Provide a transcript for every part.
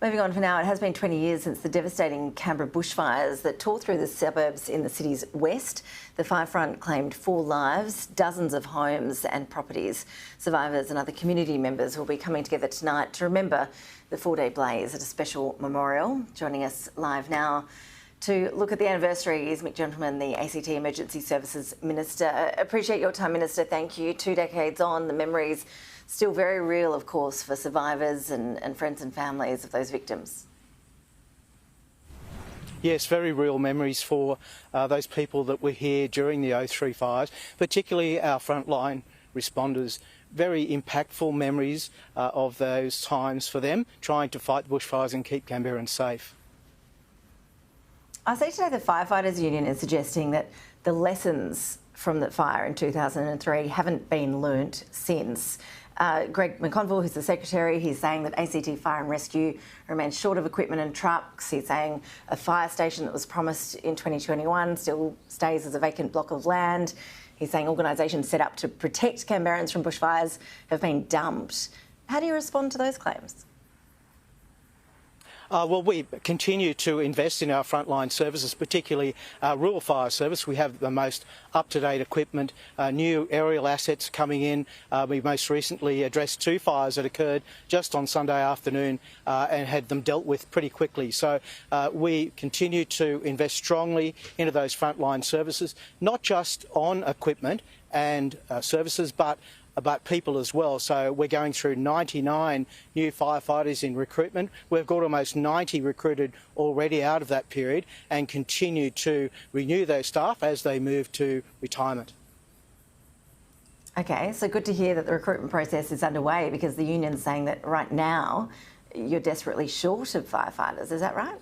Moving on for now, it has been 20 years since the devastating Canberra bushfires that tore through the suburbs in the city's west. The fire front claimed 4 lives, dozens of homes and properties. Survivors and other community members will be coming together tonight to remember the 4-day blaze at a special memorial. Joining us live now to look at the anniversary is Mick, the ACT Emergency Services Minister. Appreciate your time, Minister. Thank you. 2 decades on, the memories still very real, of course, for survivors and friends and families of those victims. Yes, very real memories for those people that were here during the 03 fires, particularly our frontline responders. Very impactful memories of those times for them, trying to fight bushfires and keep Canberrans safe. I see today the Firefighters Union is suggesting that the lessons from the fire in 2003 haven't been learnt since. Greg McConville, who's the Secretary, he's saying that ACT Fire and Rescue remains short of equipment and trucks. He's saying a fire station that was promised in 2021 still stays as a vacant block of land. He's saying organisations set up to protect Canberrans from bushfires have been dumped. How do you respond to those claims? Well, we continue to invest in our frontline services, particularly our rural fire service. We have the most up-to-date equipment, new aerial assets coming in. We most recently addressed 2 fires that occurred just on Sunday afternoon and had them dealt with pretty quickly. So we continue to invest strongly into those frontline services, not just on equipment and services, but people as well. So we're going through 99 new firefighters in recruitment. We've got almost 90 recruited already out of that period and continue to renew those staff as they move to retirement. Okay, so good to hear that the recruitment process is underway, because the union's saying that right now you're desperately short of firefighters. Is that right?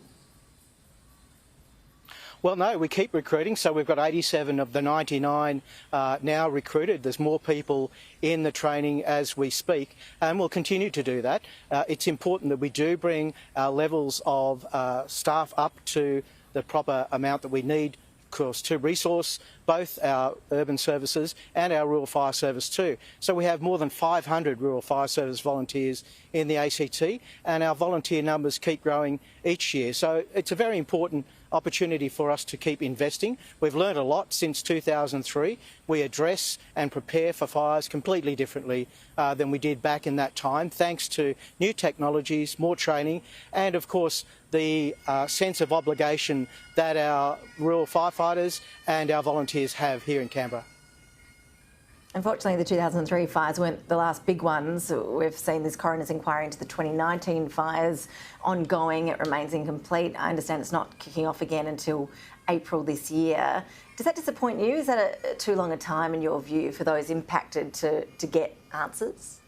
Well, no, we keep recruiting, so we've got 87 of the 99 now recruited. There's more people in the training as we speak, and we'll continue to do that. It's important that we do bring our levels of staff up to the proper amount that we need, of course, to resource both our urban services and our rural fire service too. So we have more than 500 rural fire service volunteers in the ACT, and our volunteer numbers keep growing each year. So it's a very important opportunity for us to keep investing. We've learned a lot since 2003. We address and prepare for fires completely differently than we did back in that time, thanks to new technologies, more training, and of course the sense of obligation that our rural firefighters and our volunteers have here in Canberra. Unfortunately, the 2003 fires weren't the last big ones. We've seen this coroner's inquiry into the 2019 fires ongoing. It remains incomplete. I understand it's not kicking off again until April this year. Does that disappoint you? Is that too long a time, in your view, for those impacted to get answers?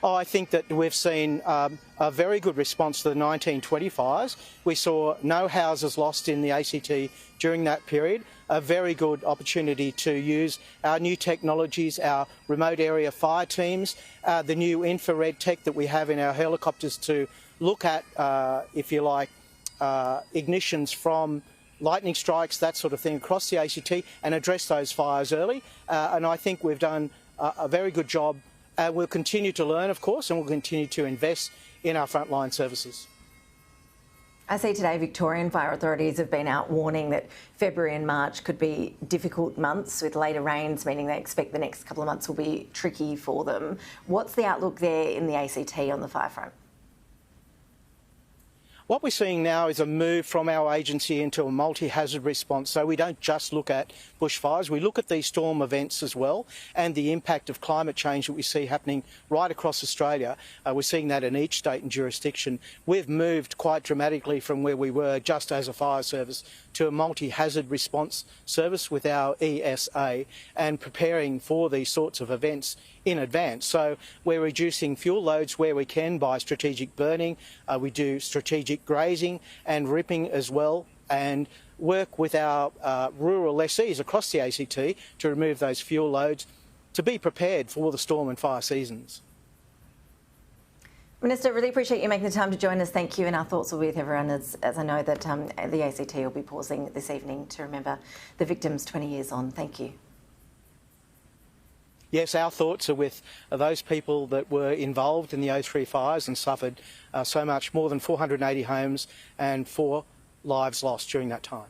Oh, I think that we've seen a very good response to the 1920 fires. We saw no houses lost in the ACT during that period. A very good opportunity to use our new technologies, our remote area fire teams, the new infrared tech that we have in our helicopters to look at, if you like, ignitions from lightning strikes, that sort of thing, across the ACT, and address those fires early. And I think we've done a very good job. We'll continue to learn, of course, and we'll continue to invest in our frontline services. I see today Victorian fire authorities have been out warning that February and March could be difficult months with later rains, meaning they expect the next couple of months will be tricky for them. What's the outlook there in the ACT on the fire front? What we're seeing now is a move from our agency into a multi-hazard response. So we don't just look at bushfires, we look at these storm events as well, and the impact of climate change that we see happening right across Australia. We're seeing that in each state and jurisdiction. We've moved quite dramatically from where we were just as a fire service to a multi-hazard response service with our ESA, and preparing for these sorts of events in advance. So we're reducing fuel loads where we can by strategic burning. We do strategic grazing and ripping as well, and work with our rural lessees across the ACT to remove those fuel loads to be prepared for the storm and fire seasons. Minister, really appreciate you making the time to join us. Thank you, and our thoughts will be with everyone as I know that the ACT will be pausing this evening to remember the victims 20 years on. Thank you. yes, our thoughts are with those people that were involved in the 03 fires and suffered so much, more than 480 homes and 4 lives lost during that time.